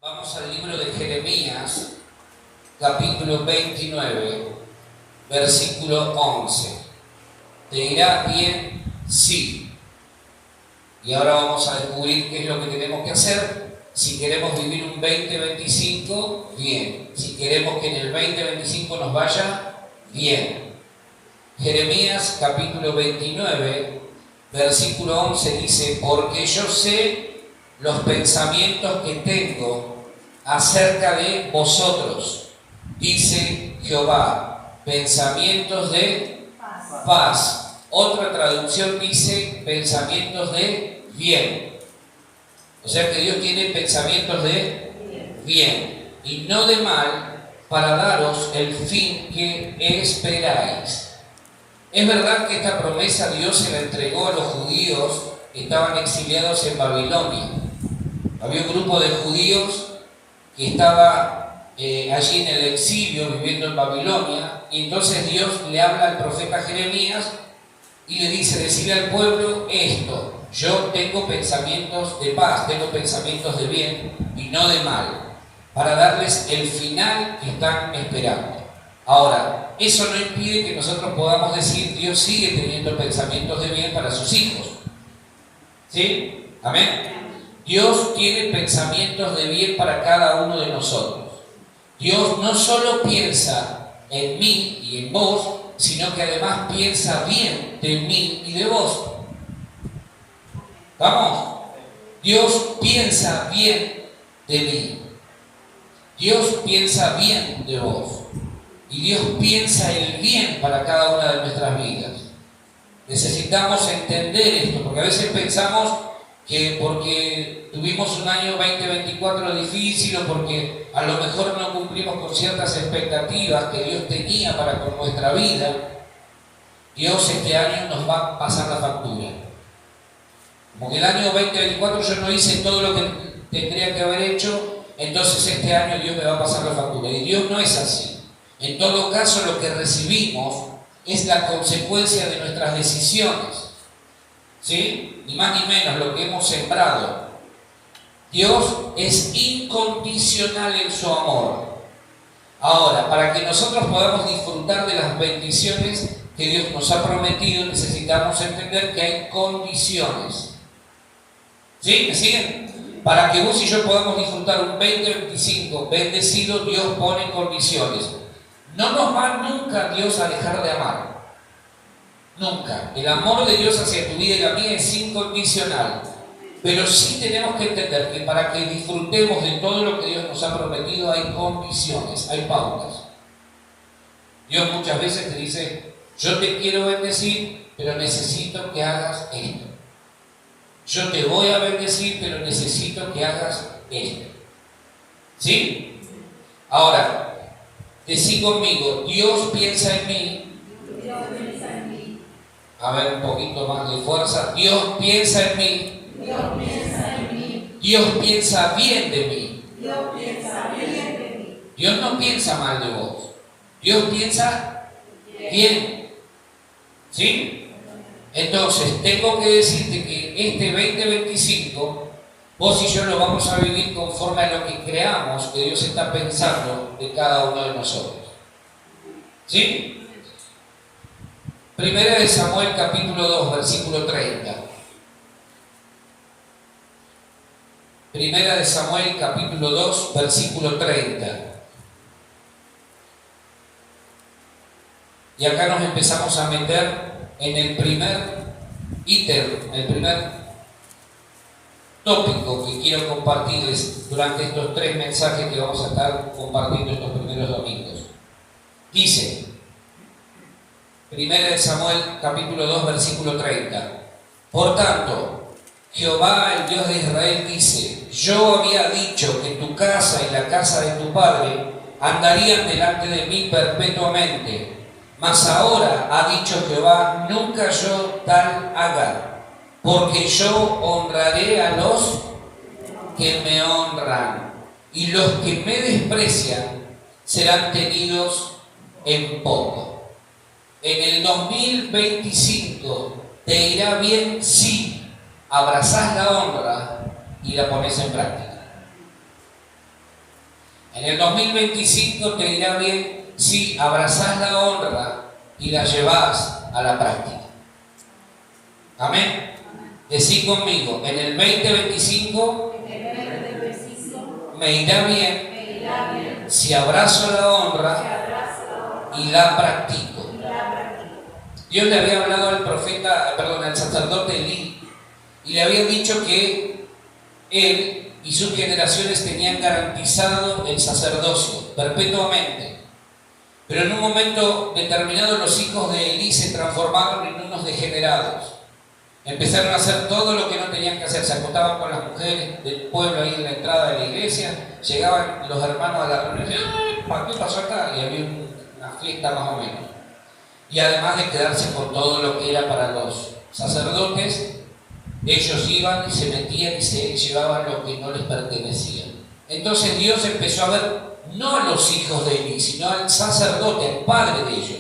Vamos al libro de Jeremías, capítulo 29, versículo 11. ¿Te irá bien? Sí. Y ahora vamos a descubrir qué es lo que tenemos que hacer. Si queremos vivir un 2025, bien. Si queremos que en el 2025 nos vaya, bien. Jeremías, capítulo 29, versículo 11 dice: porque yo sé los pensamientos que tengo acerca de vosotros, dice Jehová, pensamientos de paz. Otra traducción dice pensamientos de bien. O sea que Dios tiene pensamientos de bien y no de mal, para daros el fin que esperáis. Es verdad que esta promesa Dios se la entregó a los judíos que estaban exiliados en Babilonia. Había un grupo de judíos que estaba allí en el exilio, viviendo en Babilonia, y entonces Dios le habla al profeta Jeremías y le dice: decirle al pueblo esto: yo tengo pensamientos de paz, tengo pensamientos de bien y no de mal, para darles el final que están esperando. Ahora, eso no impide que nosotros podamos decir: Dios sigue teniendo pensamientos de bien para sus hijos. ¿Sí? Amén. Dios tiene pensamientos de bien para cada uno de nosotros. Dios no solo piensa en mí y en vos, sino que además piensa bien de mí y de vos. ¿Vamos? Dios piensa bien de mí. Dios piensa bien de vos. Y Dios piensa el bien para cada una de nuestras vidas. Necesitamos entender esto, porque a veces pensamos que porque tuvimos un año 2024 difícil, o porque a lo mejor no cumplimos con ciertas expectativas que Dios tenía para con nuestra vida, Dios este año nos va a pasar la factura. Como que el año 2024 yo no hice todo lo que tendría que haber hecho, entonces este año Dios me va a pasar la factura. Y Dios no es así. En todo caso, lo que recibimos es la consecuencia de nuestras decisiones. ¿Sí? Ni más ni menos lo que hemos sembrado. Dios es incondicional en su amor. Ahora, para que nosotros podamos disfrutar de las bendiciones que Dios nos ha prometido, necesitamos entender que hay condiciones. ¿Sí? ¿Me siguen? Para que vos y yo podamos disfrutar un 2025 bendecido, Dios pone condiciones. No nos va nunca Dios a dejar de amar. Nunca. El amor de Dios hacia tu vida y la mía es incondicional. Pero sí tenemos que entender que para que disfrutemos de todo lo que Dios nos ha prometido hay condiciones, hay pautas. Dios muchas veces te dice: yo te quiero bendecir, pero necesito que hagas esto. Yo te voy a bendecir, pero necesito que hagas esto. ¿Sí? Ahora, decí conmigo: Dios piensa en mí. Dios piensa en mí. A ver, un poquito más de fuerza. Dios piensa en mí. Dios piensa en mí. Dios piensa bien de mí. Dios piensa bien de mí. Dios no piensa mal de vos. Dios piensa bien. ¿Sí? Entonces, tengo que decirte que este 2025, vos y yo lo vamos a vivir conforme a lo que creamos que Dios está pensando de cada uno de nosotros. ¿Sí? Primera de Samuel, capítulo 2, versículo 30. Primera de Samuel, capítulo 2, versículo 30. Y acá nos empezamos a meter en el primer ítem, el primer tópico que quiero compartirles durante estos 3 mensajes que vamos a estar compartiendo estos primeros domingos. Dice, Primera de Samuel, capítulo 2, versículo 30. Por tanto, Jehová, el Dios de Israel, dice: yo había dicho que tu casa y la casa de tu padre andarían delante de mí perpetuamente. Mas ahora, ha dicho Jehová, nunca yo tal haga, porque yo honraré a los que me honran, y los que me desprecian serán tenidos en poco. En el 2025 te irá bien si abrazás la honra y la pones en práctica. En el 2025 te irá bien si abrazás la honra y la llevas a la práctica. Amén. Decí conmigo, en el 2025 me irá bien si abrazo la honra y la practico. Dios le había hablado al sacerdote Elí, y le había dicho que él y sus generaciones tenían garantizado el sacerdocio perpetuamente. Pero en un momento determinado los hijos de Elí se transformaron en unos degenerados. Empezaron a hacer todo lo que no tenían que hacer. Se acostaban con las mujeres del pueblo ahí en la entrada de la iglesia. Llegaban los hermanos a la reunión y decían, ¿qué pasó acá? Y había una fiesta más o menos. Y además de quedarse con todo lo que era para los sacerdotes, ellos iban y se metían y se llevaban lo que no les pertenecía. Entonces Dios empezó a ver no a los hijos de Elí, sino al sacerdote, al padre de ellos.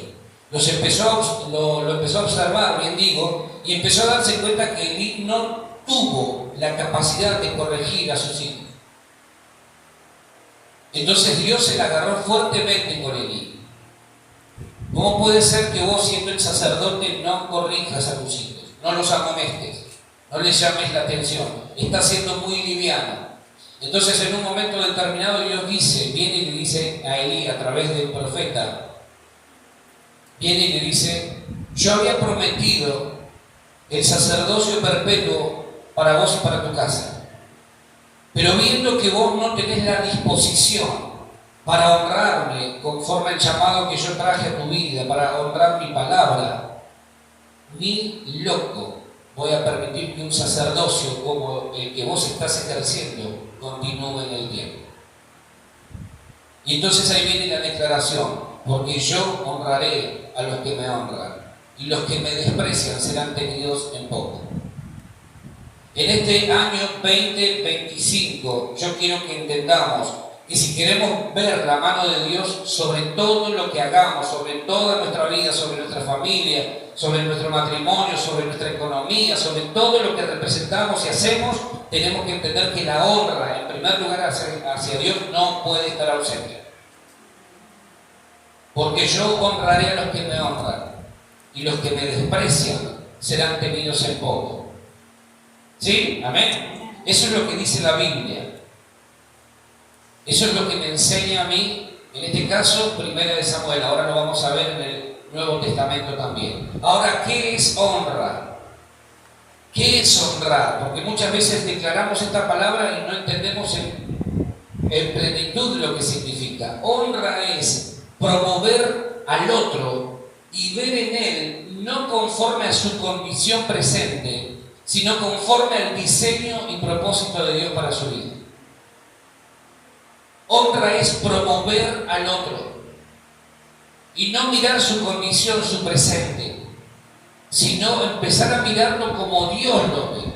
Lo empezó a observar, bien digo, y empezó a darse cuenta que Elí no tuvo la capacidad de corregir a sus hijos. Entonces Dios se la agarró fuertemente con Elí. ¿Cómo puede ser que vos, siendo el sacerdote, no corrijas a tus hijos? No los amonestes, no les llames la atención, estás siendo muy liviano. Entonces en un momento determinado Dios viene y le dice a Elí a través del profeta, viene y le dice, yo había prometido el sacerdocio perpetuo para vos y para tu casa, pero viendo que vos no tenés la disposición para honrarme conforme al llamado que yo traje a tu vida, para honrar mi palabra, ni loco voy a permitir que un sacerdocio como el que vos estás ejerciendo continúe en el tiempo. Y entonces ahí viene la declaración, porque yo honraré a los que me honran, y los que me desprecian serán tenidos en poco. En este año 2025, yo quiero que entendamos que si queremos ver la mano de Dios sobre todo lo que hagamos, sobre toda nuestra vida, sobre nuestra familia, sobre nuestro matrimonio, sobre nuestra economía, sobre todo lo que representamos y hacemos, tenemos que entender que la honra, en primer lugar, hacia Dios no puede estar ausente. Porque yo honraré a los que me honran, y los que me desprecian serán tenidos en poco. ¿Sí? Amén. Eso es lo que dice la Biblia. Eso es lo que me enseña a mí, en este caso, 1 de Samuel. Ahora lo vamos a ver en el Nuevo Testamento también. Ahora, ¿qué es honra? ¿Qué es honrar? Porque muchas veces declaramos esta palabra y no entendemos en plenitud lo que significa. Honra es promover al otro y ver en él no conforme a su condición presente, sino conforme al diseño y propósito de Dios para su vida. Honra es promover al otro y no mirar su condición, su presente, sino empezar a mirarlo como Dios lo ve.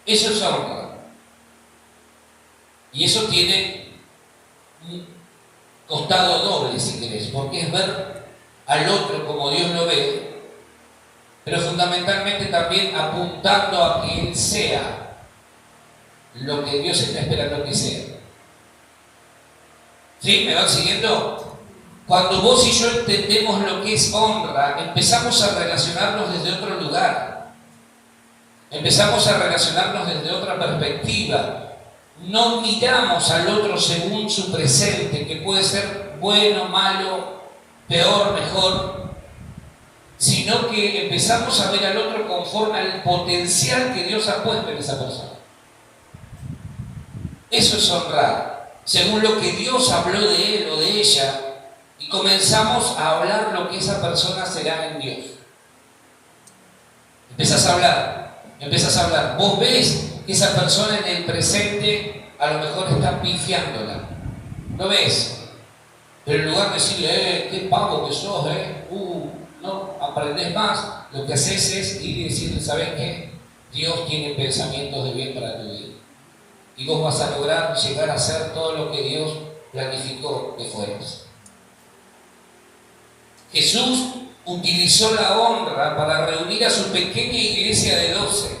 Eso es honra. Y eso tiene un costado doble, si querés, porque es ver al otro como Dios lo ve, pero fundamentalmente también apuntando a que Él sea lo que Dios está esperando que sea. ¿Sí? ¿Me van siguiendo? Cuando vos y yo entendemos lo que es honra, empezamos a relacionarnos desde otro lugar. Empezamos a relacionarnos desde otra perspectiva. No miramos al otro según su presente, que puede ser bueno, malo, peor, mejor, sino que empezamos a ver al otro conforme al potencial que Dios ha puesto en esa persona. Eso es honrar, según lo que Dios habló de él o de ella, y comenzamos a hablar lo que esa persona será en Dios. Empiezas a hablar. Vos ves que esa persona en el presente a lo mejor está pifiándola. ¿Lo ves? Pero en lugar de decirle, qué pavo que sos, no, aprendés más, lo que haces es ir y decirle, ¿sabes qué? Dios tiene pensamientos de bien para tu vida. Y vos vas a lograr llegar a ser todo lo que Dios planificó que fueras. Jesús utilizó la honra para reunir a su pequeña iglesia de 12.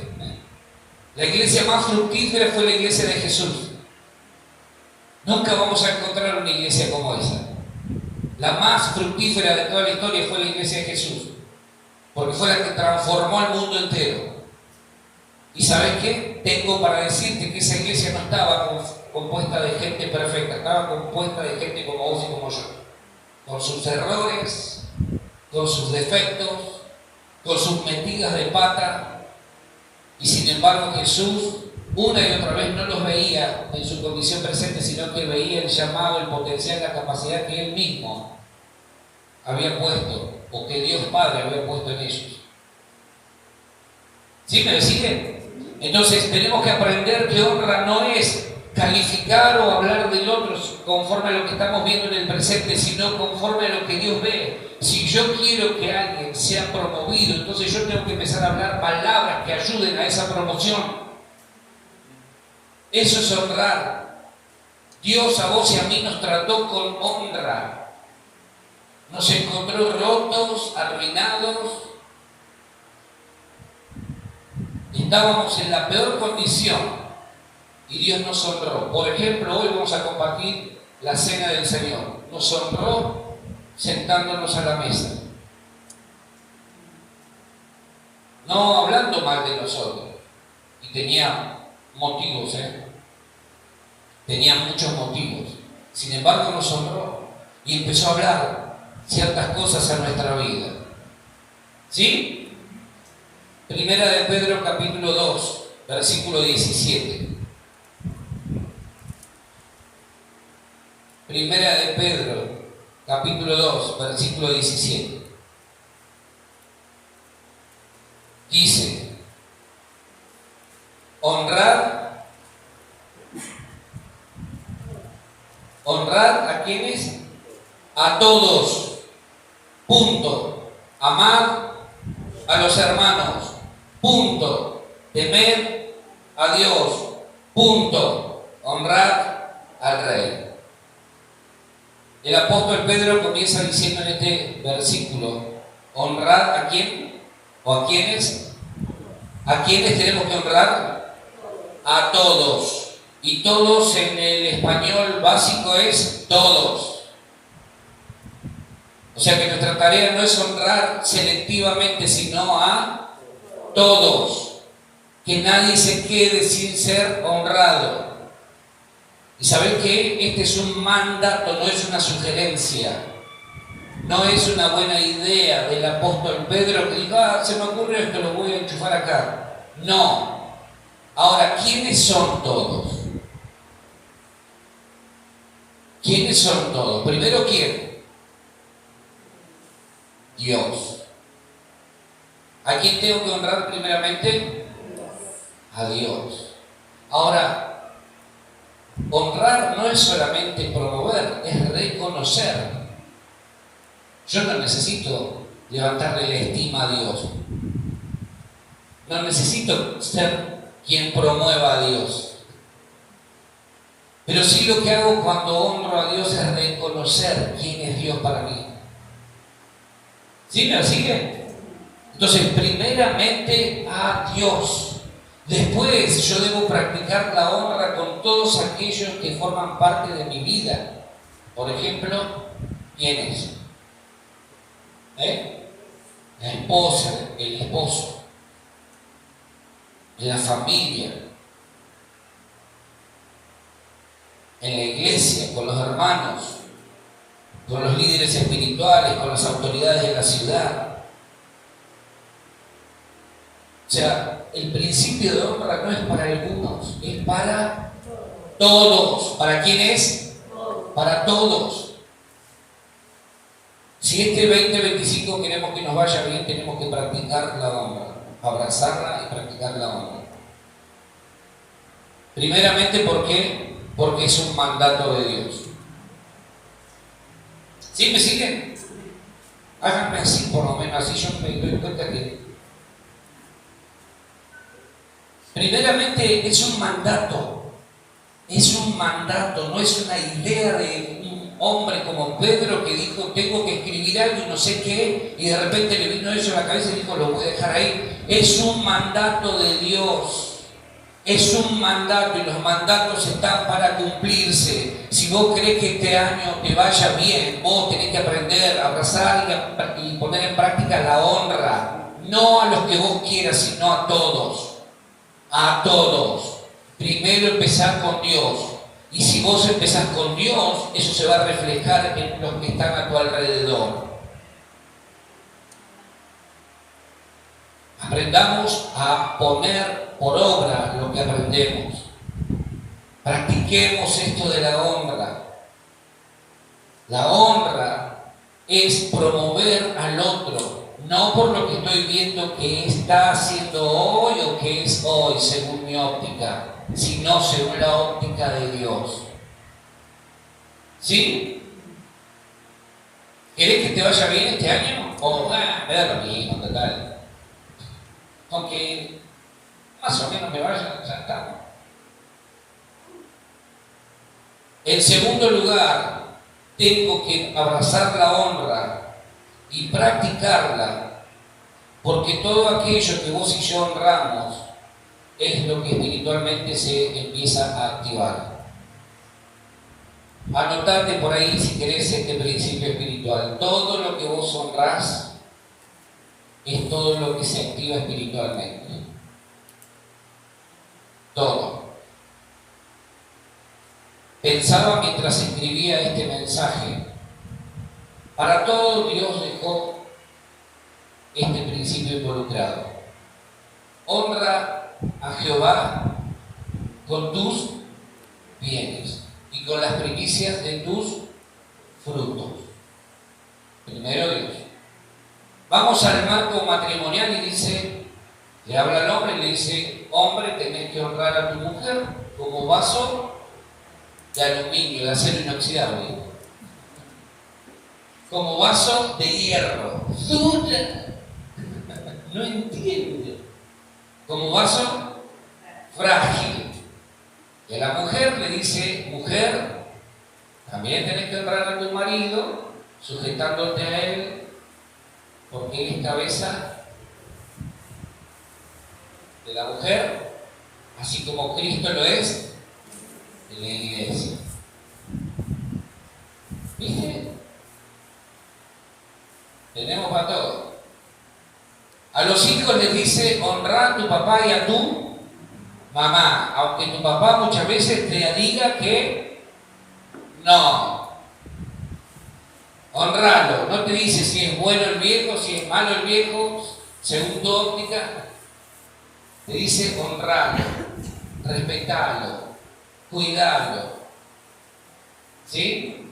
La iglesia más fructífera fue la iglesia de Jesús. Nunca vamos a encontrar una iglesia como esa. La más fructífera de toda la historia fue la iglesia de Jesús, porque fue la que transformó al mundo entero. ¿Y sabes qué? Tengo para decirte que esa iglesia no estaba compuesta de gente perfecta, estaba compuesta de gente como vos y como yo, con sus errores, con sus defectos, con sus metidas de pata, y sin embargo Jesús una y otra vez no los veía en su condición presente, sino que veía el llamado, el potencial, la capacidad que Él mismo había puesto, o que Dios Padre había puesto en ellos. ¿Sí me siguen? Entonces tenemos que aprender que honra no es calificar o hablar del otro conforme a lo que estamos viendo en el presente, sino conforme a lo que Dios ve. Si yo quiero que alguien sea promovido, entonces yo tengo que empezar a hablar palabras que ayuden a esa promoción. Eso es honrar. Dios a vos y a mí nos trató con honra. Nos encontró rotos, arruinados. Estábamos en la peor condición y Dios nos honró. Por ejemplo, hoy vamos a compartir la cena del Señor. Nos honró sentándonos a la mesa. No hablando mal de nosotros. Y tenía motivos, tenía muchos motivos. Sin embargo, nos honró y empezó a hablar ciertas cosas a nuestra vida. ¿Sí? Primera de Pedro, capítulo 2, versículo 17. Primera de Pedro, capítulo 2, versículo 17. Dice: honrar a quienes, a todos, punto. Amar a los hermanos, punto. Temer a Dios, punto. Honrar al Rey. El apóstol Pedro comienza diciendo en este versículo: honrar a quién o a quiénes. ¿A quiénes tenemos que honrar? A todos. Y todos en el español básico es todos. O sea que nuestra tarea no es honrar selectivamente, sino a todos. Que nadie se quede sin ser honrado. Y ¿saben qué? Este es un mandato, no es una sugerencia. No es una buena idea del apóstol Pedro que diga: se me ocurre esto, lo voy a enchufar acá. No. Ahora, ¿quiénes son todos? ¿Quiénes son todos? Primero, ¿quién? Dios. ¿A quién tengo que honrar primeramente? A Dios. Ahora, honrar no es solamente promover, es reconocer. Yo no necesito levantarle la estima a Dios. No necesito ser quien promueva a Dios. Pero sí lo que hago cuando honro a Dios es reconocer quién es Dios para mí. ¿Sí me sigue? Entonces, primeramente a Dios. Después yo debo practicar la honra con todos aquellos que forman parte de mi vida. Por ejemplo, ¿quiénes? La esposa, el esposo, la familia, en la iglesia, con los hermanos, con los líderes espirituales, con las autoridades de la ciudad. O sea, el principio de honra no es para algunos, es para todos. ¿Para quién es? Para todos. Si este 2025 queremos que nos vaya bien, tenemos que practicar la honra, abrazarla y practicar la honra. Primeramente, ¿por qué? Porque es un mandato de Dios. ¿Sí me siguen? Háganme así, por lo menos, así yo me doy cuenta que primeramente es un mandato. Es un mandato, no es una idea de un hombre como Pedro que dijo: tengo que escribir algo y no sé qué, y de repente le vino eso a la cabeza y dijo: lo voy a dejar ahí. Es un mandato de Dios. Es un mandato y los mandatos están para cumplirse. Si vos querés que este año te vaya bien, vos tenés que aprender a abrazar y poner en práctica la honra. No a los que vos quieras, sino a todos. A todos. Primero empezar con Dios. Y si vos empezás con Dios, eso se va a reflejar en los que están a tu alrededor. Aprendamos a poner por obra lo que aprendemos. Practiquemos esto de la honra. La honra es promover al otro, no por lo que estoy viendo que está haciendo hoy o que es hoy según mi óptica, sino según la óptica de Dios. ¿Sí? ¿Querés que te vaya bien este año? O me da lo mismo, total. Aunque más o menos me vaya, ya estamos. En segundo lugar, tengo que abrazar la honra y practicarla, porque todo aquello que vos y yo honramos es lo que espiritualmente se empieza a activar. Anotate por ahí si querés este principio espiritual. Todo lo que vos honrás es todo lo que se activa espiritualmente. Todo. Pensaba mientras escribía este mensaje, para todo Dios dejó este principio involucrado. Honra a Jehová con tus bienes y con las primicias de tus frutos. Primero Dios. Vamos al marco matrimonial y dice, le habla al hombre y le dice, hombre, tenés que honrar a tu mujer como vaso de aluminio, de acero inoxidable, como vaso de hierro, dura, no entiende, como vaso frágil. Y a la mujer le dice, mujer, también tenés que honrar a tu marido, sujetándote a él, porque él es cabeza de la mujer, así como Cristo lo es de la iglesia. ¿Viste? Tenemos para todo. A los hijos les dice, honra a tu papá y a tu mamá, aunque tu papá muchas veces te diga que no. Honralo, no te dice si es bueno el viejo, si es malo el viejo, según tu óptica. Te dice honralo, respetalo, cuidalo. ¿Sí?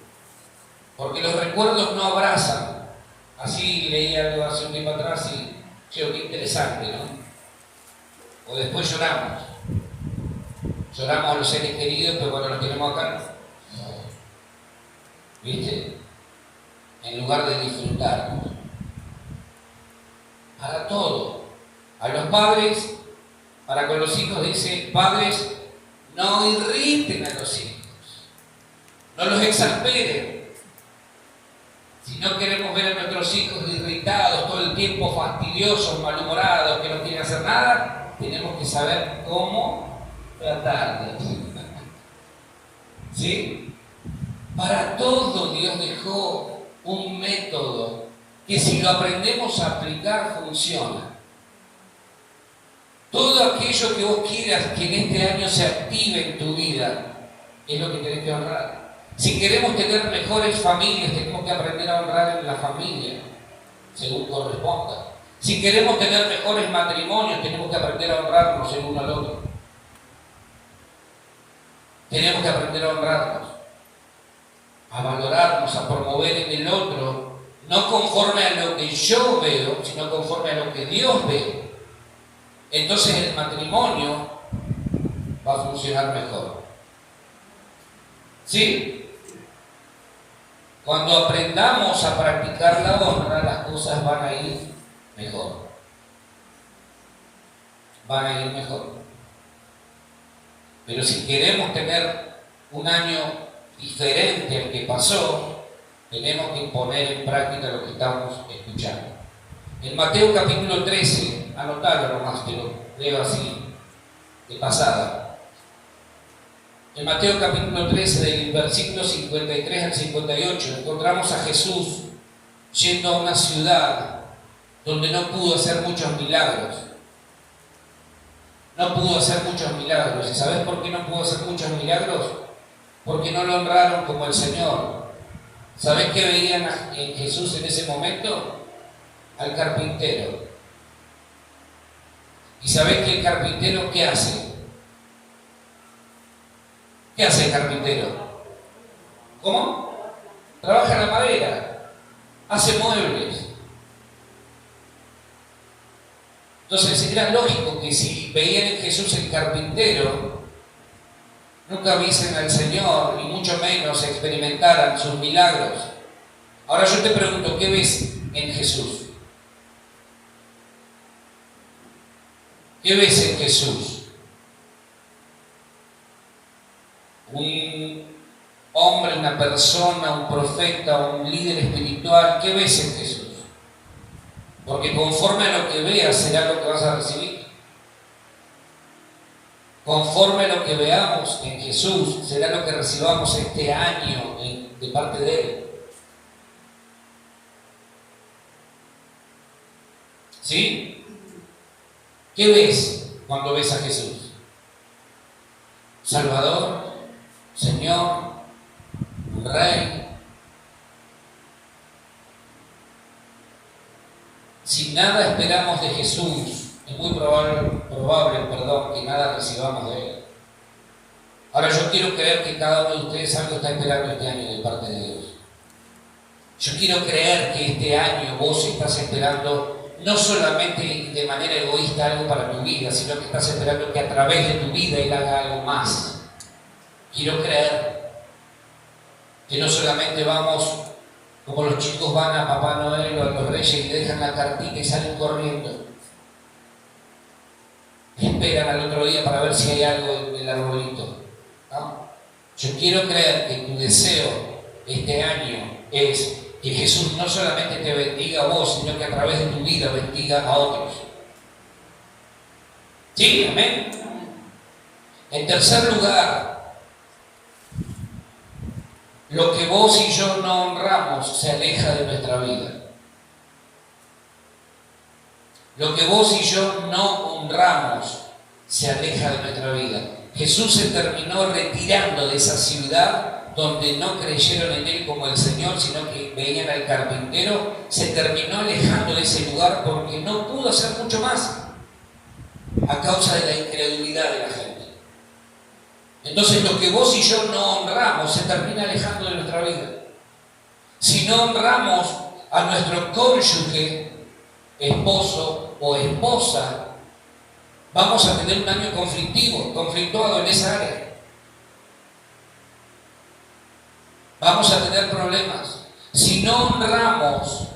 Porque los recuerdos no abrazan. Así leí algo hace un tiempo atrás y creo que interesante, ¿no? O después lloramos. Lloramos a los seres queridos, pero cuando los tenemos acá, ¿viste? En lugar de disfrutar. Para todo. A los padres, para con los hijos dice, padres, no irriten a los hijos. No los exasperen. Si no queremos ver a nuestros hijos irritados, todo el tiempo fastidiosos, malhumorados, que no quieren hacer nada, tenemos que saber cómo tratarlos. ¿Sí? Para todo Dios dejó un método que si lo aprendemos a aplicar funciona. Todo aquello que vos quieras que en este año se active en tu vida es lo que tenés que honrar. Si queremos tener mejores familias, tenemos que aprender a honrar en la familia, según corresponda. Si queremos tener mejores matrimonios, tenemos que aprender a honrarnos el uno al otro. Tenemos que aprender a honrarnos, a valorarnos, a promover en el otro, no conforme a lo que yo veo, sino conforme a lo que Dios ve. Entonces el matrimonio va a funcionar mejor. ¿Sí? Cuando aprendamos a practicar la honra, las cosas van a ir mejor. Van a ir mejor. Pero si queremos tener un año diferente al que pasó, tenemos que poner en práctica lo que estamos escuchando. En Mateo capítulo 13, anotalo nomás, te lo leo así. de pasada. En Mateo capítulo 13, del versículo 53 al 58, encontramos a Jesús yendo a una ciudad donde no pudo hacer muchos milagros. No pudo hacer muchos milagros. ¿Y sabes por qué no pudo hacer muchos milagros? Porque no lo honraron como el Señor. ¿Sabes qué veían en Jesús en ese momento? Al carpintero. ¿Y sabes que el carpintero qué hace? ¿Qué hace el carpintero? ¿Cómo? Trabaja la madera, hace muebles. Entonces era lógico que si veían en Jesús el carpintero, nunca viesen al Señor, ni mucho menos experimentaran sus milagros. Ahora yo te pregunto, ¿qué ves en Jesús? ¿Qué ves en Jesús? Un hombre, una persona, un profeta, un líder espiritual. ¿Qué ves en Jesús? Porque conforme a lo que veas será lo que vas a recibir. Conforme a lo que veamos en Jesús será lo que recibamos este año de parte de Él. ¿Sí? ¿Qué ves cuando ves a Jesús? Salvador, Señor, Rey. Si nada esperamos de Jesús, es muy probable, que nada recibamos de Él. Ahora yo quiero creer que cada uno de ustedes algo está esperando este año de parte de Dios. Yo quiero creer que este año vos estás esperando no solamente de manera egoísta algo para tu vida, sino que estás esperando que a través de tu vida Él haga algo más. Quiero creer que no solamente vamos como los chicos van a Papá Noel o a los Reyes y le dejan la cartita y salen corriendo. Esperan al otro día para ver si hay algo en el arbolito, ¿no? Yo quiero creer que tu deseo este año es que Jesús no solamente te bendiga a vos, sino que a través de tu vida bendiga a otros. ¿Sí? ¿Amén? En tercer lugar, lo que vos y yo no honramos se aleja de nuestra vida. Lo que vos y yo no honramos se aleja de nuestra vida. Jesús se terminó retirando de esa ciudad donde no creyeron en Él como el Señor, sino que veían al carpintero. Se terminó alejando de ese lugar porque no pudo hacer mucho más a causa de la incredulidad de la gente. Entonces lo que vos y yo no honramos se termina alejando de nuestra vida. Si no honramos a nuestro cónyuge, esposo o esposa, vamos a tener un año conflictuado en esa área. Vamos a tener problemas. Si no honramos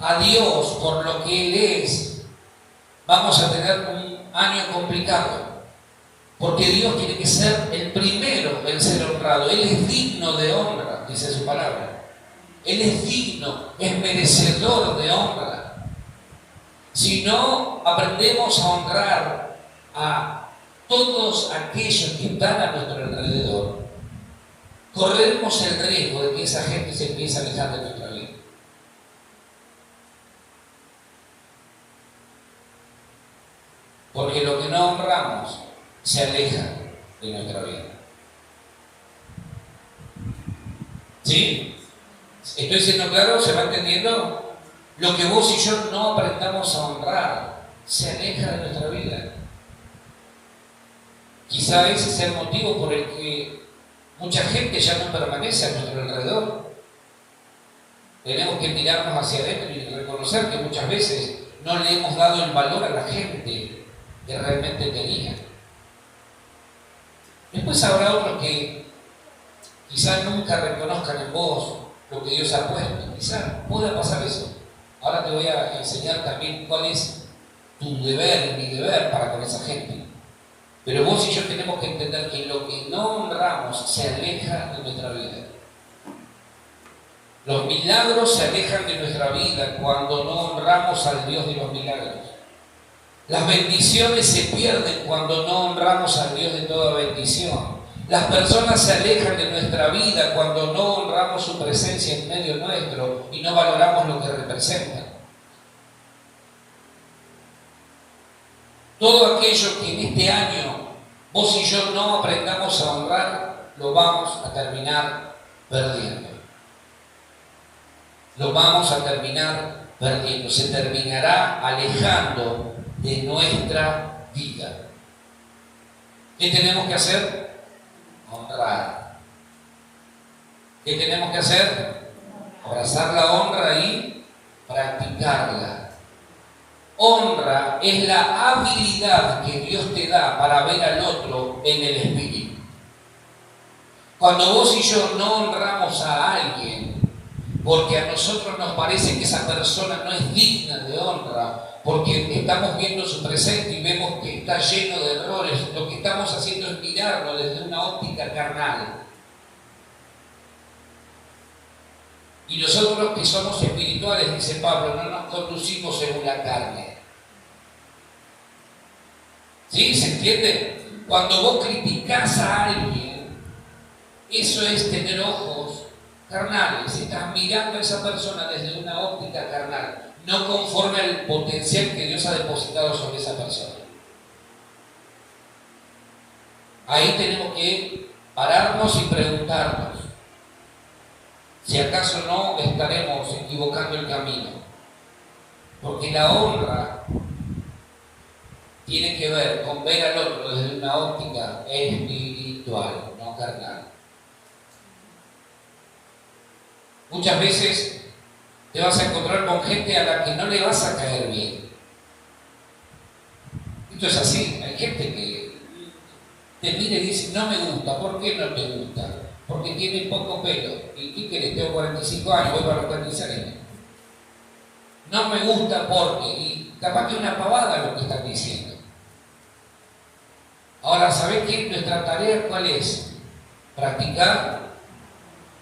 a Dios por lo que Él es, vamos a tener un año complicado. Porque Dios tiene que ser el primero en ser honrado. Él es digno de honra, dice su palabra. Él es digno, es merecedor de honra. Si no aprendemos a honrar a todos aquellos que están a nuestro alrededor, corremos el riesgo de que esa gente se empiece a alejar de nuestra vida. Porque lo que no honramos se aleja de nuestra vida. ¿Sí? ¿Estoy siendo claro? ¿Se va entendiendo? Lo que vos y yo no aprendamos a honrar se aleja de nuestra vida. Quizá ese sea el motivo por el que mucha gente ya no permanece a nuestro alrededor. Tenemos que mirarnos hacia adentro y reconocer que muchas veces no le hemos dado el valor a la gente que realmente tenía. Después habrá otros que quizás nunca reconozcan en vos lo que Dios ha puesto. Quizás pueda pasar eso. Ahora te voy a enseñar también cuál es tu deber y mi deber para con esa gente. Pero vos y yo tenemos que entender que lo que no honramos se aleja de nuestra vida. Los milagros se alejan de nuestra vida cuando no honramos al Dios de los milagros. Las bendiciones se pierden cuando no honramos al Dios de toda bendición. Las personas se alejan de nuestra vida cuando no honramos su presencia en medio nuestro y no valoramos lo que representa. Todo aquello que en este año vos y yo no aprendamos a honrar, lo vamos a terminar perdiendo. Lo vamos a terminar perdiendo. Se terminará alejando de nuestra vida. ¿Qué tenemos que hacer? Honrar. ¿Qué tenemos que hacer? Abrazar la honra y practicarla. Honra es la habilidad que Dios te da para ver al otro en el espíritu. Cuando vos y yo no honramos a alguien, porque a nosotros nos parece que esa persona no es digna de honra, porque estamos viendo su presente y vemos que está lleno de errores, lo que estamos haciendo es mirarlo desde una óptica carnal. Y nosotros que somos espirituales, dice Pablo, no nos conducimos según la carne. ¿Sí? ¿Se entiende? Cuando vos criticás a alguien, eso es tener ojos carnales. Estás mirando a esa persona desde una óptica carnal, no conforme al potencial que Dios ha depositado sobre esa persona. Ahí tenemos que pararnos y preguntarnos si acaso no estaremos equivocando el camino. Porque la honra tiene que ver con ver al otro desde una óptica espiritual, no carnal. Muchas veces te vas a encontrar con gente a la que no le vas a caer bien. Esto es así. Hay gente que te mira y dice, no me gusta. ¿Por qué no te gusta? Porque tiene poco pelo. ¿Y qué querés? Tengo 45 años, voy para los 46. No me gusta porque, y capaz que es una pavada lo que están diciendo. Ahora, ¿sabés qué? Nuestra tarea ¿cuál es? Practicar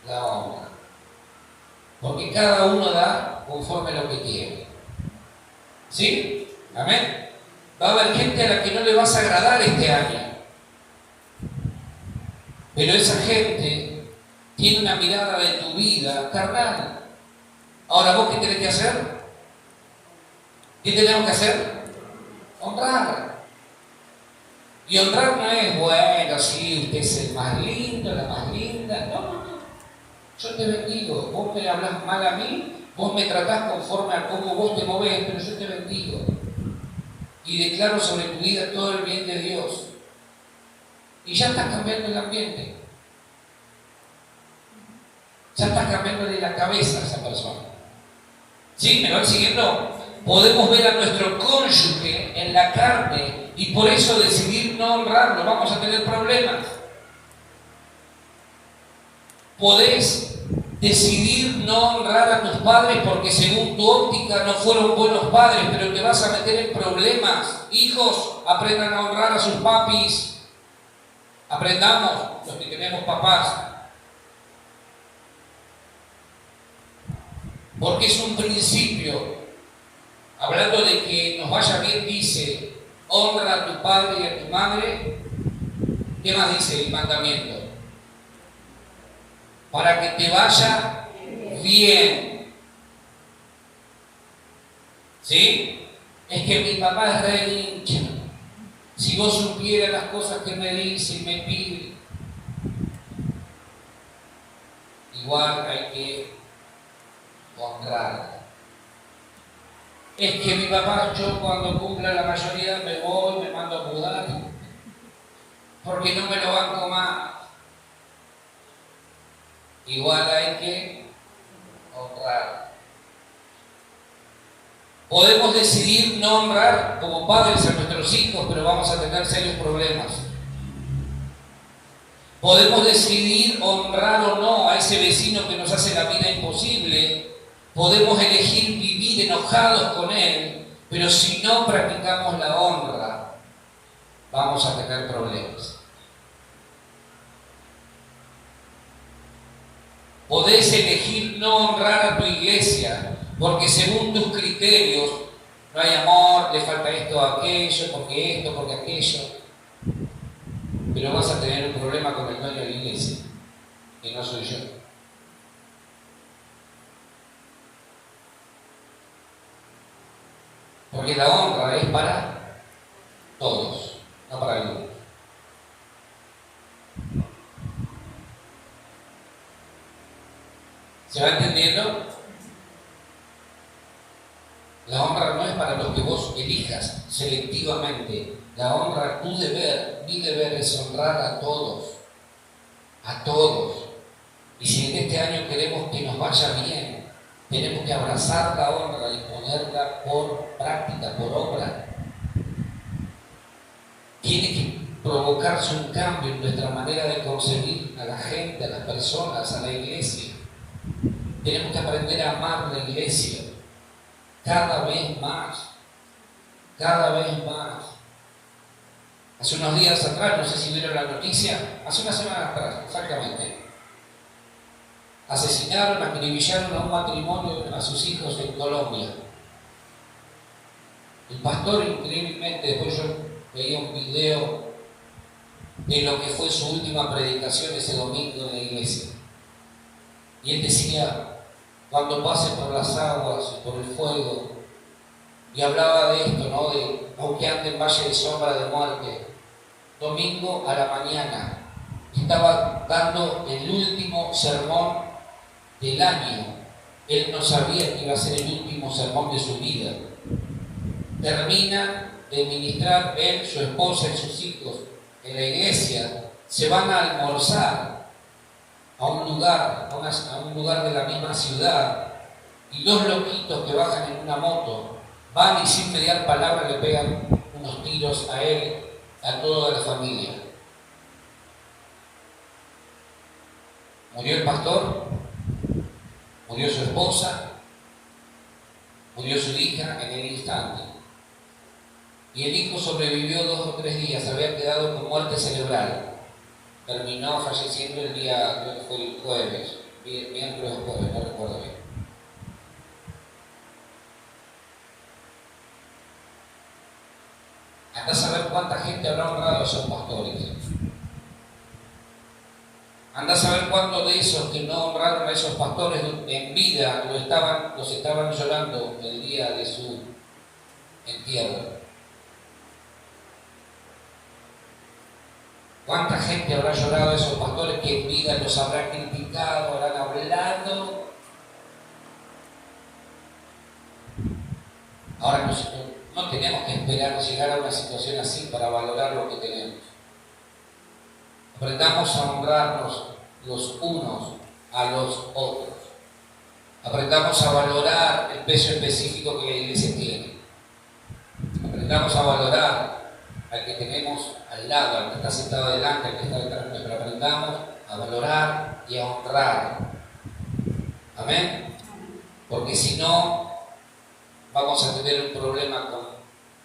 la honra. Porque cada uno da conforme a lo que quiere. ¿Sí? Amén. Va a haber gente a la que no le vas a agradar este año. Pero esa gente tiene una mirada de tu vida carnal. Ahora, ¿vos qué tenés que hacer? ¿Qué tenemos que hacer? Honrar. Y honrar no es, bueno, sí, usted es el más lindo, la más linda. No. Yo te bendigo. Vos me hablas mal a mí, vos me tratás conforme a cómo vos te movés, pero yo te bendigo. Y declaro sobre tu vida todo el bien de Dios. Y ya estás cambiando el ambiente. Ya estás cambiándole la cabeza a esa persona. ¿Sí? ¿Me van siguiendo? Podemos ver a nuestro cónyuge en la carne y por eso decidir no honrarlo. Vamos a tener problemas. Podés decidir no honrar a tus padres porque según tu óptica no fueron buenos padres, pero te vas a meter en problemas. Hijos, aprendan a honrar a sus papis. Aprendamos, los que tenemos papás. Porque es un principio. Hablando de que nos vaya bien, dice, honra a tu padre y a tu madre. ¿Qué más dice el mandamiento? Para que te vaya bien. ¿Sí? Es que mi papá es re hincha. Si vos supieras las cosas que me dice y me pide. Igual hay que honrar. Es que mi papá, yo cuando cumpla la mayoría me voy, me mando a mudar, porque no me lo banco más. Igual hay que honrar. Podemos decidir no honrar como padres a nuestros hijos, pero vamos a tener serios problemas. Podemos decidir honrar o no a ese vecino que nos hace la vida imposible. Podemos elegir vivir enojados con él, pero si no practicamos la honra, vamos a tener problemas. Podés elegir no honrar a tu iglesia, porque según tus criterios no hay amor, le falta esto, aquello, porque aquello. Pero vas a tener un problema con el dueño de la iglesia, que no soy yo. Porque la honra es para todos, no para algunos. ¿Se va entendiendo? La honra no es para los que vos elijas selectivamente. La honra, tu deber, mi deber es honrar a todos. A todos. Y si en este año queremos que nos vaya bien, tenemos que abrazar la honra y ponerla por práctica, por obra. Tiene que provocarse un cambio en nuestra manera de concebir a la gente, a las personas, a la iglesia. Tenemos que aprender a amar la iglesia cada vez más, cada vez más. Hace unos días atrás, no sé si vieron la noticia, hace una semana atrás, exactamente, asesinaron, acribillaron a un matrimonio, a sus hijos en Colombia. El pastor, increíblemente, después yo veía un video de lo que fue su última predicación ese domingo en la iglesia. Y él decía, cuando pase por las aguas y por el fuego, y hablaba de esto, ¿no? De aunque ande en valle de sombra de muerte, domingo a la mañana, estaba dando el último sermón del año. Él no sabía que iba a ser el último sermón de su vida. Termina de ministrar él, su esposa y sus hijos en la iglesia, se van a almorzar a un lugar de la misma ciudad, y dos loquitos que bajan en una moto van y sin mediar palabra le pegan unos tiros a él, a toda la familia. Murió el pastor, murió su esposa, murió su hija en el instante. Y el hijo sobrevivió 2 o 3 días, había quedado con muerte cerebral. Terminó falleciendo el día, creo que fue el jueves, miércoles o jueves, no recuerdo bien. Andá a saber cuánta gente habrá honrado a esos pastores. Andá a saber cuántos de esos que no honraron a esos pastores en vida los estaban llorando el día de su entierro. ¿Cuánta gente habrá llorado a esos pastores que en vida los habrá criticado, habrán hablado? Ahora no tenemos que esperar llegar a una situación así para valorar lo que tenemos. Aprendamos a honrarnos los unos a los otros. Aprendamos a valorar el peso específico que la iglesia tiene. Aprendamos a valorar al que tenemos al lado, al que está sentado adelante, al que está detrás, pero aprendamos a valorar y a honrar. Amén. Porque si no, vamos a tener un problema con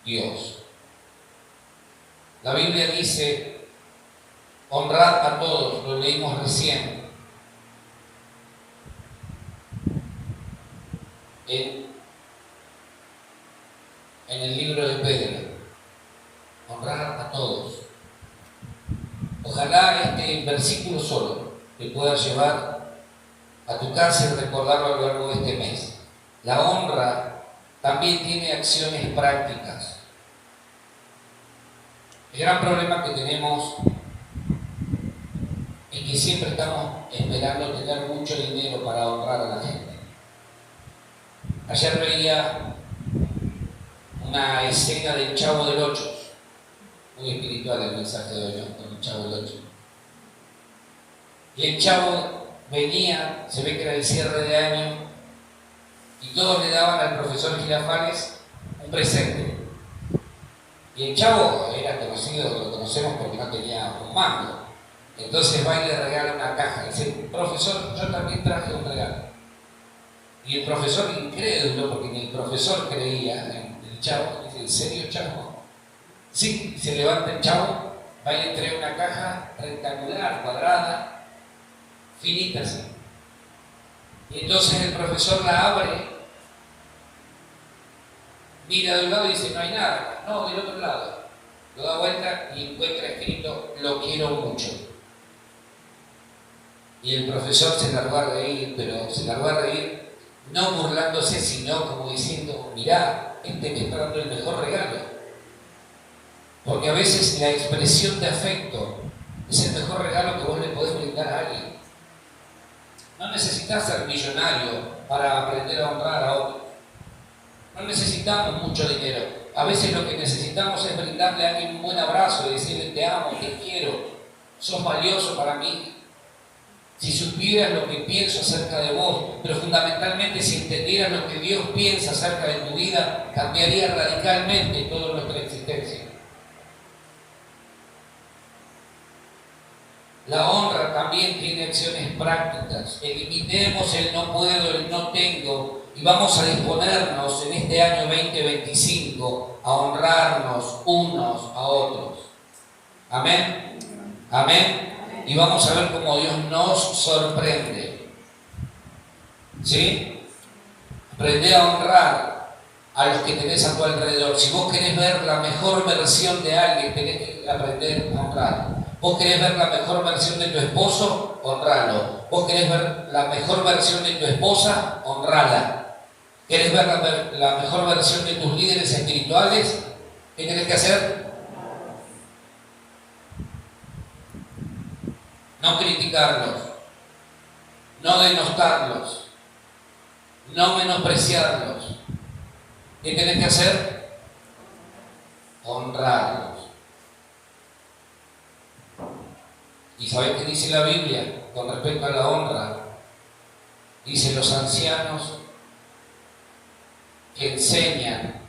Dios. La Biblia dice, honrad a todos, lo leímos recién. En el libro de Pedro. Honrar a todos. Ojalá este versículo solo te pueda llevar a tu casa y recordarlo a lo largo de este mes. La honra también tiene acciones prácticas. El gran problema que tenemos es que siempre estamos esperando tener mucho dinero para honrar a la gente. Ayer veía una escena del Chavo del Ocho. Muy espiritual el mensaje de hoy, con el Chavo del Ocho. Y el Chavo venía, se ve que era el cierre de año, y todos le daban al profesor Girafales un presente. Y el Chavo era conocido, lo conocemos porque no tenía un mango. Entonces va y le regala una caja. Y dice, profesor, yo también traje un regalo. Y el profesor incrédulo, porque ni el profesor creía en el Chavo, dice, ¿en serio, Chavo? Sí, se levanta el Chavo, va y le trae una caja rectangular, cuadrada, finita así. Y entonces el profesor la abre Mira de un lado y dice, no hay nada. No, del otro lado. Lo da vuelta y encuentra escrito, lo quiero mucho. Y el profesor se largó a reír, pero se largó a reír no burlándose, sino como diciendo, mirá, este me está dando el mejor regalo. Porque a veces la expresión de afecto es el mejor regalo que vos le podés brindar a alguien. No necesitas ser millonario para aprender a honrar a otros. No necesitamos mucho dinero. A veces lo que necesitamos es brindarle a alguien un buen abrazo y decirle, te amo, te quiero, sos valioso para mí. Si supieras lo que pienso acerca de vos, pero fundamentalmente si entendieras lo que Dios piensa acerca de tu vida, cambiaría radicalmente toda nuestra existencia. La honra también tiene acciones prácticas. Eliminemos el no puedo, el no tengo, y vamos a disponernos en este año 2025 a honrarnos unos a otros. Amén. Amén. Y vamos a ver cómo Dios nos sorprende. ¿Sí? Aprende a honrar a los que tenés a tu alrededor. Si vos querés ver la mejor versión de alguien, tenés que aprender a honrar. Vos querés ver la mejor versión de tu esposo, honralo. Vos querés ver la mejor versión de tu esposa, honrala. ¿Querés ver la mejor versión de tus líderes espirituales? ¿Qué tenés que hacer? No criticarlos, no denostarlos, no menospreciarlos. ¿Qué tenés que hacer? Honrarlos. ¿Y sabés qué dice la Biblia con respecto a la honra? Dice los ancianos que enseñan,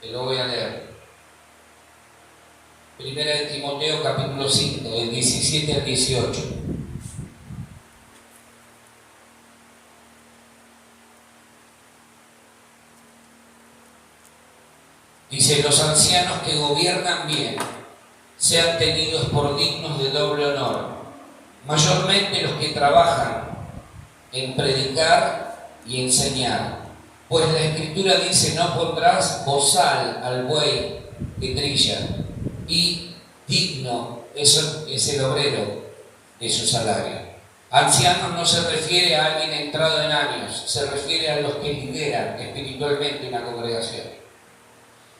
te lo voy a leer. Primera de Timoteo capítulo 5, del 17 al 18. Dice, los ancianos que gobiernan bien sean tenidos por dignos de doble honor, mayormente los que trabajan en predicar y enseñar. Pues la Escritura dice, no pondrás bozal al buey que trilla, y digno es el obrero de su salario. Ancianos no se refiere a alguien entrado en años, se refiere a los que lideran espiritualmente una congregación.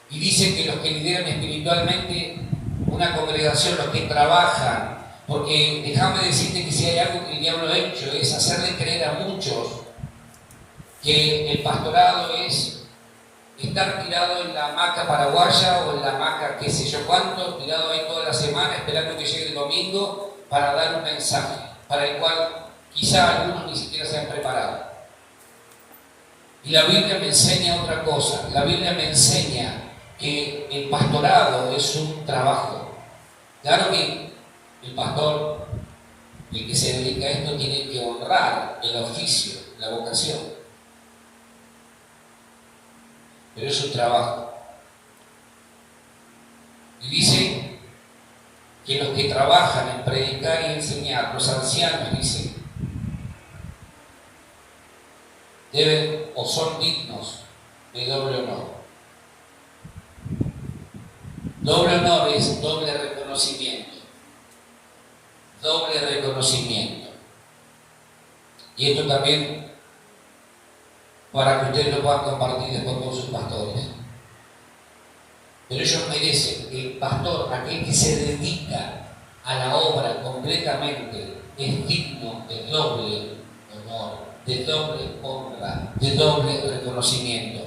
Y dice que los que lideran espiritualmente una congregación, los que trabajan, porque déjame decirte que si hay algo que el diablo ha hecho es hacerle creer a muchos que el pastorado es estar tirado en la hamaca paraguaya o en la hamaca qué sé yo cuánto, tirado ahí toda la semana esperando que llegue el domingo para dar un mensaje, para el cual quizá algunos ni siquiera se han preparado. Y la Biblia me enseña otra cosa. La Biblia me enseña que el pastorado es un trabajo. Claro que el pastor, el que se dedica a esto, tiene que honrar el oficio, la vocación. Pero es un trabajo. Y dice que los que trabajan en predicar y enseñar, los ancianos, dice, deben o son dignos de doble honor. Doble honor es doble reconocimiento. Doble reconocimiento. Y esto también para que ustedes lo puedan compartir después con sus pastores. Pero ellos merecen, el pastor, aquel que se dedica a la obra completamente, es digno de doble honor, de doble honra, de doble reconocimiento.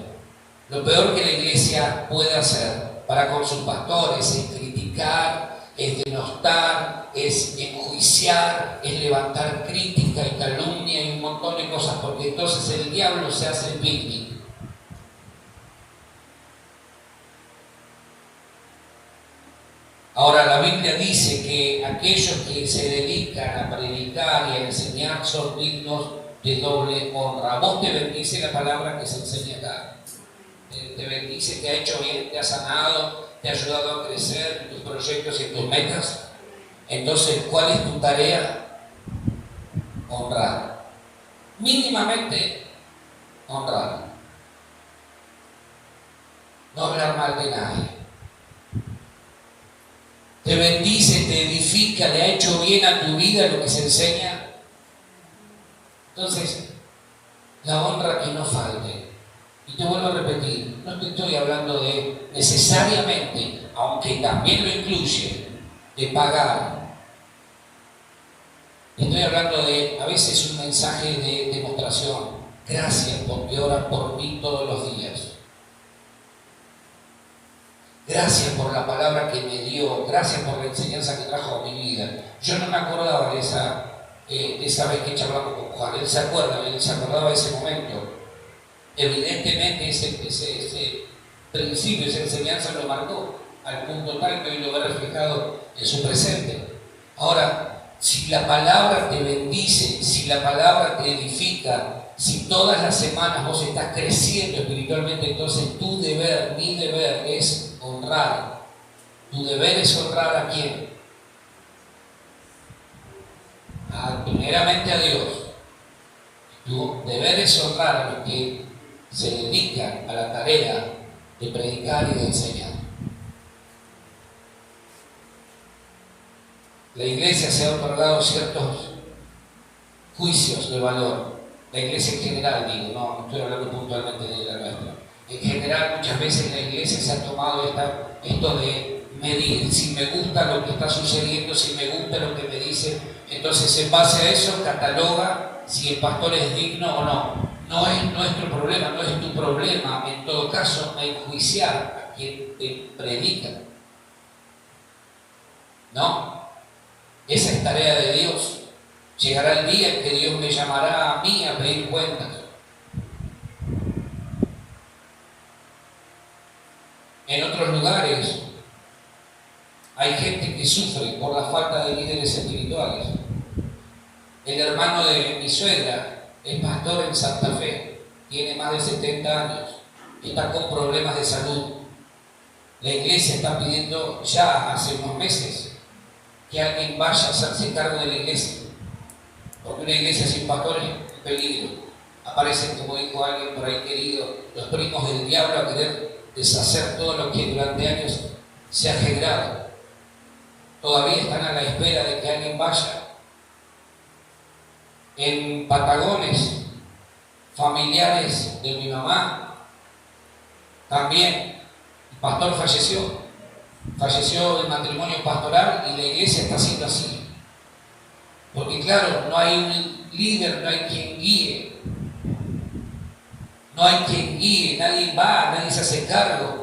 Lo peor que la iglesia puede hacer para con sus pastores es criticar, es denostar, es enjuiciar, es levantar crítica y calumnia y un montón de cosas, porque entonces el diablo se hace el picnic. Ahora la Biblia dice que aquellos que se dedican a predicar y a enseñar son dignos de doble honra. Vos te bendice la palabra que se enseña acá. Te bendice, te ha hecho bien, te ha sanado, te ha ayudado a crecer en tus proyectos y en tus metas. Entonces, ¿cuál es tu tarea? Honrar. Mínimamente honrar. no hablar mal de nadie. Te bendice, te edifica, le ha hecho bien a tu vida lo que se enseña. Entonces, la honra que no falte. Y te vuelvo a repetir, no te estoy hablando de necesariamente, aunque también lo incluye, de pagar. Estoy hablando de, a veces, un mensaje de demostración. Gracias porque oran por mí todos los días. Gracias por la palabra que me dio. Gracias por la enseñanza que trajo a mi vida. Yo no me acordaba de esa vez que charlamos con Juan. Él se acordaba de ese momento. Evidentemente ese principio, esa enseñanza lo marcó al punto tal que hoy lo ve reflejado en su presente. Ahora, si la palabra te bendice, si la palabra te edifica, si todas las semanas vos estás creciendo espiritualmente, entonces tu deber, mi deber es honrar. Tu deber es honrar ¿a quién? Primeramente a Dios. Tu deber es honrar a los que se dedican a la tarea de predicar y de enseñar. La iglesia se ha otorgado ciertos juicios de valor. La iglesia en general, digo, no estoy hablando puntualmente de la nuestra. En general, muchas veces la iglesia se ha tomado esto de medir si me gusta lo que está sucediendo, si me gusta lo que me dice. Entonces, en base a eso, cataloga si el pastor es digno o no. No es nuestro problema, no es tu problema, en todo caso, enjuiciar a quien te predica. No, esa es tarea de Dios. Llegará el día en que Dios me llamará a mí a pedir cuentas. En otros lugares hay gente que sufre por la falta de líderes espirituales. El hermano de mi suegra es pastor en Santa Fe, tiene más de 70 años, está con problemas de salud. La iglesia está pidiendo ya hace unos meses que alguien vaya a hacerse cargo de la iglesia, porque una iglesia sin pastores es un peligro. Aparecen, como dijo alguien por ahí querido, los primos del diablo a querer deshacer todo lo que durante años se ha generado. Todavía están a la espera de que alguien vaya. En Patagones, familiares de mi mamá, también el pastor falleció el matrimonio pastoral y la iglesia está siendo así. Porque claro, no hay un líder, no hay quien guíe. No hay quien guíe, nadie va, nadie se hace cargo.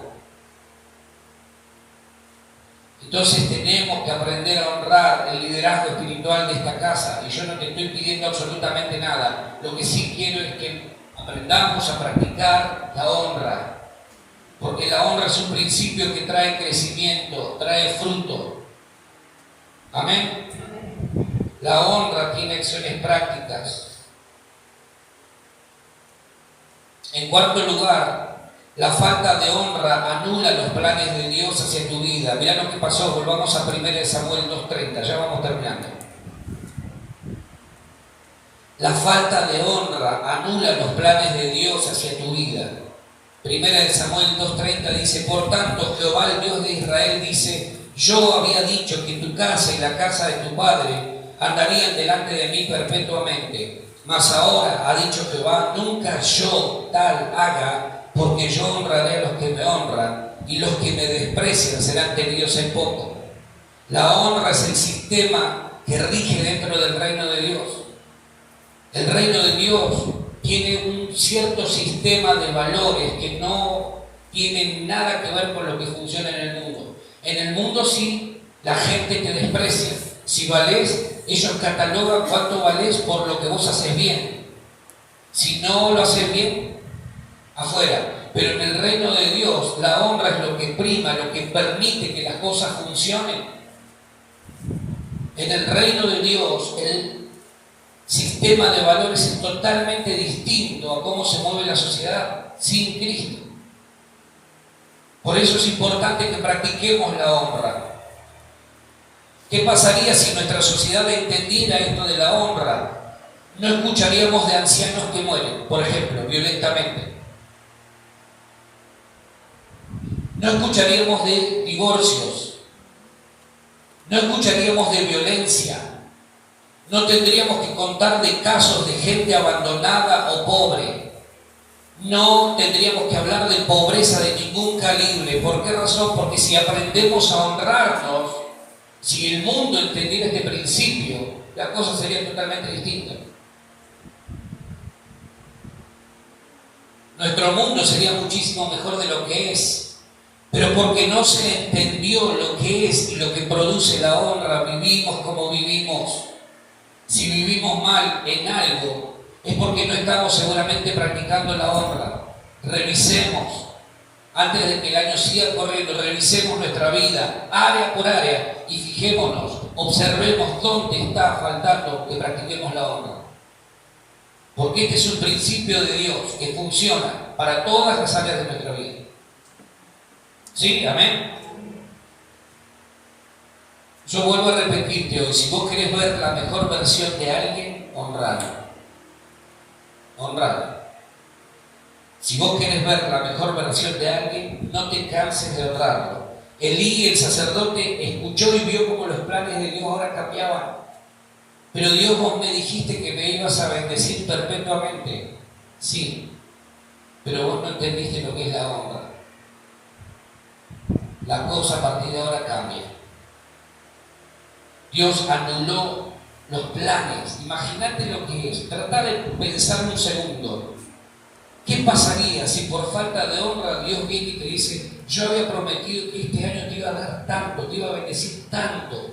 Entonces tenemos que aprender a honrar el liderazgo espiritual de esta casa. Y yo no te estoy pidiendo absolutamente nada. Lo que sí quiero es que aprendamos a practicar la honra. Porque la honra es un principio que trae crecimiento, trae fruto. Amén. La honra tiene acciones prácticas. En cuarto lugar, la falta de honra anula los planes de Dios hacia tu vida. Mirá lo que pasó, volvamos a 1 Samuel 2:30, ya vamos terminando. La falta de honra anula los planes de Dios hacia tu vida. 1 Samuel 2:30 dice: por tanto, Jehová, el Dios de Israel, dice: yo había dicho que tu casa y la casa de tu padre andarían delante de mí perpetuamente. Mas ahora, ha dicho Jehová, nunca yo tal haga, porque yo honraré a los que me honran, y los que me desprecian serán tenidos en poco. La honra es el sistema que rige dentro del reino de Dios. El reino de Dios tiene un cierto sistema de valores que no tienen nada que ver con lo que funciona en el mundo. En el mundo sí, la gente te desprecia. Si valés, ellos catalogan cuánto valés por lo que vos haces bien. Si no lo haces bien, afuera. Pero en el reino de Dios, la honra es lo que prima, lo que permite que las cosas funcionen. En el reino de Dios, el sistema de valores es totalmente distinto a cómo se mueve la sociedad sin Cristo. Por eso es importante que practiquemos la honra. ¿Qué pasaría si nuestra sociedad entendiera esto de la honra? No escucharíamos de ancianos que mueren, por ejemplo, violentamente. No escucharíamos de divorcios, no escucharíamos de violencia, no tendríamos que contar de casos de gente abandonada o pobre, no tendríamos que hablar de pobreza de ningún calibre. ¿Por qué razón? Porque si aprendemos a honrarnos, si el mundo entendiera este principio, la cosa sería totalmente distinta. Nuestro mundo sería muchísimo mejor de lo que es, pero porque no se entendió lo que es y lo que produce la honra, vivimos como vivimos. Si vivimos mal en algo, es porque no estamos seguramente practicando la honra. Revisemos, antes de que el año siga corriendo, revisemos nuestra vida, área por área, y fijémonos, observemos dónde está faltando que practiquemos la honra. Porque este es un principio de Dios que funciona para todas las áreas de nuestra vida. ¿Sí? ¿Amén? Yo vuelvo a repetirte hoy, si vos querés ver la mejor versión de alguien, honralo. Honralo. Si vos querés ver la mejor versión de alguien, no te canses de honrarlo. Elí, el sacerdote, escuchó y vio cómo los planes de Dios ahora cambiaban. Pero Dios, vos me dijiste que me ibas a bendecir perpetuamente. Sí, pero vos no entendiste lo que es la honra. La cosa a partir de ahora cambia. Dios anuló los planes. Imagínate lo que es. Trata de pensar un segundo. ¿Qué pasaría si por falta de honra Dios viene y te dice: yo había prometido que este año te iba a dar tanto, te iba a bendecir tanto,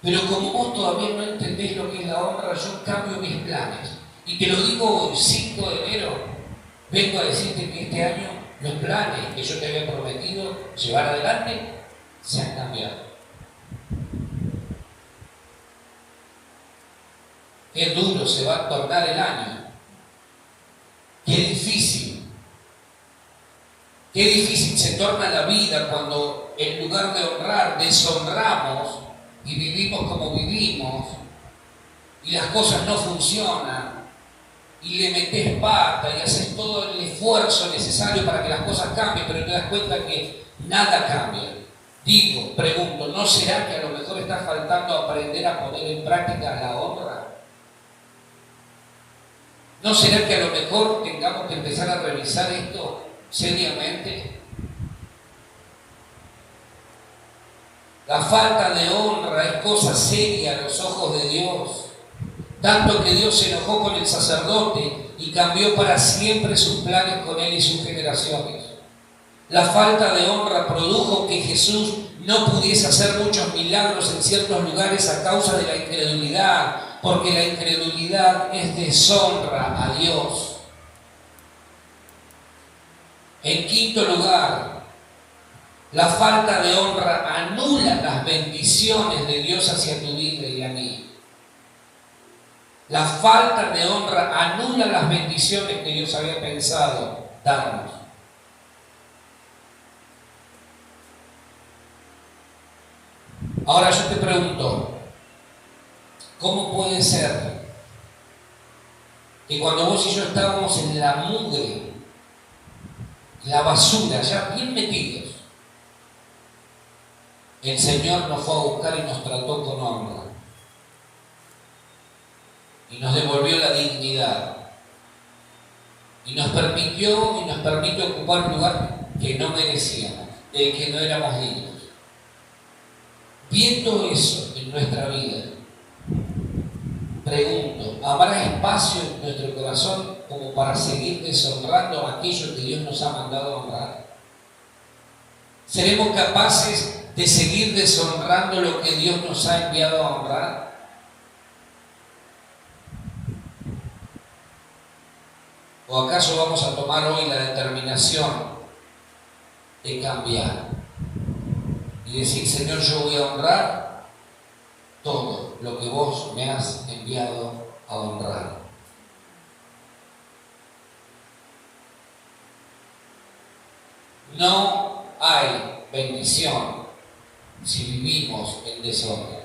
pero como vos todavía no entendés lo que es la honra, yo cambio mis planes? Y te lo digo el 5 de enero, vengo a decirte que este año los planes que yo te había prometido llevar adelante se han cambiado. Qué duro se va a tornar el año. Qué difícil se torna la vida cuando en lugar de honrar, deshonramos y vivimos como vivimos y las cosas no funcionan y le metes pata y haces todo el esfuerzo necesario para que las cosas cambien, pero te das cuenta que nada cambia. Digo, pregunto, ¿no será que a lo mejor está faltando aprender a poner en práctica la honra? ¿No será que a lo mejor tengamos que empezar a revisar esto seriamente? La falta de honra es cosa seria a los ojos de Dios. Tanto que Dios se enojó con el sacerdote y cambió para siempre sus planes con él y sus generaciones. La falta de honra produjo que Jesús no pudiese hacer muchos milagros en ciertos lugares a causa de la incredulidad, porque la incredulidad es deshonra a Dios. En quinto lugar, la falta de honra anula las bendiciones de Dios hacia tu vida y a mí. La falta de honra anula las bendiciones que Dios había pensado darnos. Ahora yo te pregunto, ¿cómo puede ser que cuando vos y yo estábamos en la mugre, la basura, ya bien metidos, el Señor nos fue a buscar y nos trató con honra y nos devolvió la dignidad y nos permite ocupar un lugar que no merecíamos, del que no éramos dignos? Viendo eso en nuestra vida, pregunto, ¿habrá espacio en nuestro corazón como para seguir deshonrando aquello que Dios nos ha mandado a honrar? ¿Seremos capaces de seguir deshonrando lo que Dios nos ha enviado a honrar? ¿O acaso vamos a tomar hoy la determinación de cambiar y decir: Señor, yo voy a honrar todo lo que vos me has enviado a honrar? No hay bendición si vivimos en deshonra.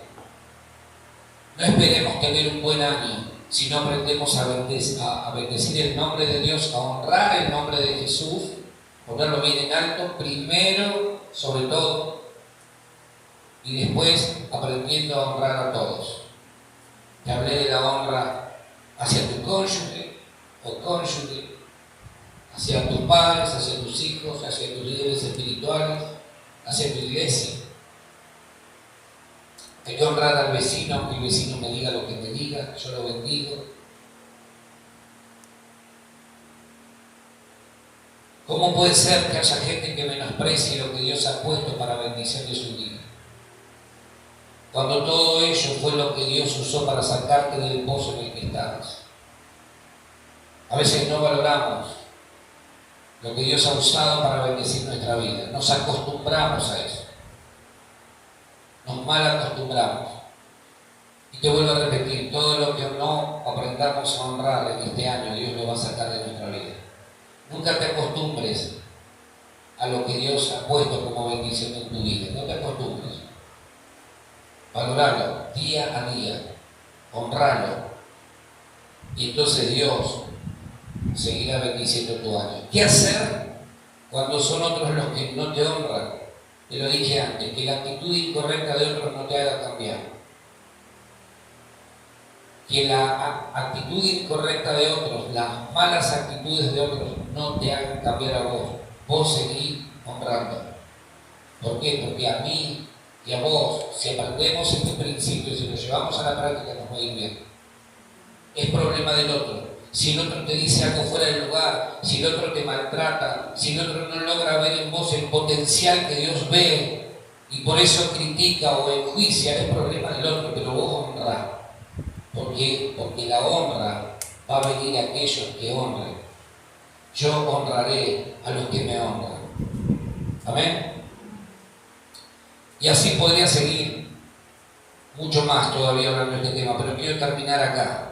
No esperemos tener un buen año si no aprendemos a bendecir el nombre de Dios, a honrar el nombre de Jesús Ponerlo bien en alto, primero, sobre todo, y después aprendiendo a honrar a todos. Te hablé de la honra hacia tu cónyuge o cónyuge, hacia tus padres, hacia tus hijos, hacia tus líderes espirituales, hacia tu iglesia. Hay que honrar al vecino, aunque el vecino me diga lo que me diga, yo lo bendigo. ¿Cómo puede ser que haya gente que menosprecie lo que Dios ha puesto para bendición de su vida? Cuando todo ello fue lo que Dios usó para sacarte del pozo en el que estabas. A veces no valoramos lo que Dios ha usado para bendecir nuestra vida. Nos acostumbramos a eso. Nos mal acostumbramos. Y te vuelvo a repetir, todo lo que no aprendamos a honrar en este año, Dios lo va a sacar de nuestra vida. Nunca te acostumbres a lo que Dios ha puesto como bendición en tu vida. No te acostumbres. Valoralo día a día. Honralo. Y entonces Dios seguirá bendiciendo tu año. ¿Qué hacer cuando son otros los que no te honran? Te lo dije antes, que la actitud incorrecta de otros no te haga cambiar. Que la actitud incorrecta de otros, las malas actitudes de otros no te hagan cambiar a vos. Vos seguís honrando. ¿Por qué? Porque a mí y a vos, si aprendemos este principio, si lo llevamos a la práctica, nos va a ir bien. Es problema del otro. Si el otro te dice algo fuera del lugar, si el otro te maltrata, si el otro no logra ver en vos el potencial que Dios ve y por eso critica o enjuicia, es problema del otro, pero vos honrás. ¿Por qué? Porque la honra va a venir a aquellos que honren. Yo honraré a los que me honran. Amén. Y así podría seguir mucho más todavía hablando de este tema, pero quiero terminar acá.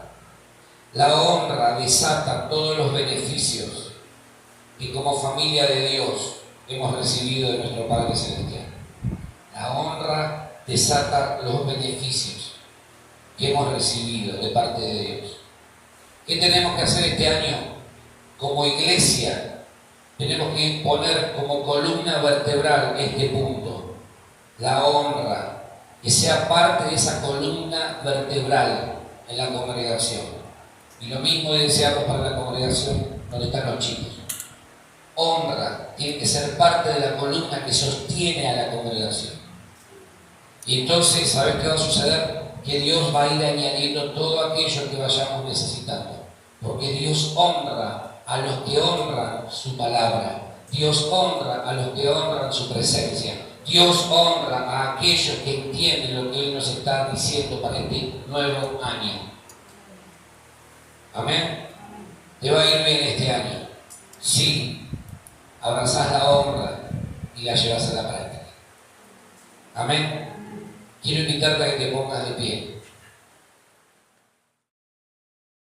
La honra desata todos los beneficios que como familia de Dios hemos recibido de nuestro Padre Celestial. La honra desata los beneficios que hemos recibido de parte de Dios. ¿Qué tenemos que hacer este año? Como iglesia, tenemos que poner como columna vertebral este punto. La honra, que sea parte de esa columna vertebral en la congregación. Y lo mismo deseamos para la congregación donde están los chicos. Honra tiene que ser parte de la columna que sostiene a la congregación. Y entonces, ¿sabes qué va a suceder? Que Dios va a ir añadiendo todo aquello que vayamos necesitando. Porque Dios honra a los que honran su palabra. Dios honra a los que honran su presencia. Dios honra a aquellos que entienden lo que Él nos está diciendo para este nuevo año. Amén. Te va a ir bien este año. Sí, abrazás la honra y la llevas a la práctica. Amén. Quiero invitarte a que te pongas de pie.